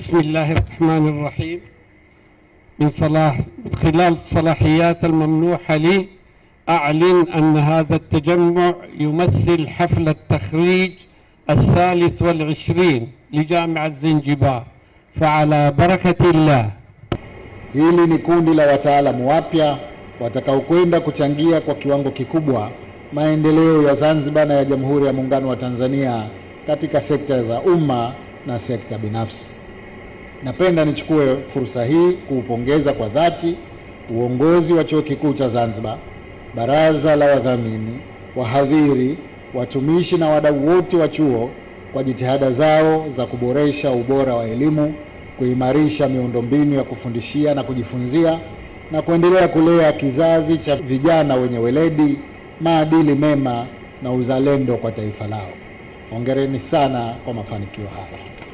بسم الله الرحمن الرحيم. من خلال الصلاحيات الممنوحة لي أعلن أن هذا التجمع يمثل حفل التخريج 23 لجامعة زنجبار، فعلى بركة الله. Hili ni kundi la wataalamu wapya watakaokwenda kuchangia kwa kiwango kikubwa maendeleo ya Zanzibar na ya Jamhuri ya Muungano wa Tanzania katika sekta za umma na sekta binafsi. Napenda nichukue fursa hii kuupongeza kwa dhati uongozi wa Chuo Kikuu cha Zanzibar, baraza la wadhamini, wahadhiri, watumishi na wadau wote wa chuo kwa jitihada zao za kuboresha ubora wa elimu, kuimarisha miundombinu ya kufundishia na kujifunzia na kuendelea kulea kizazi cha vijana wenye weledi, maadili mema na uzalendo kwa taifa lao. Hongereni sana kwa mafanikio haya.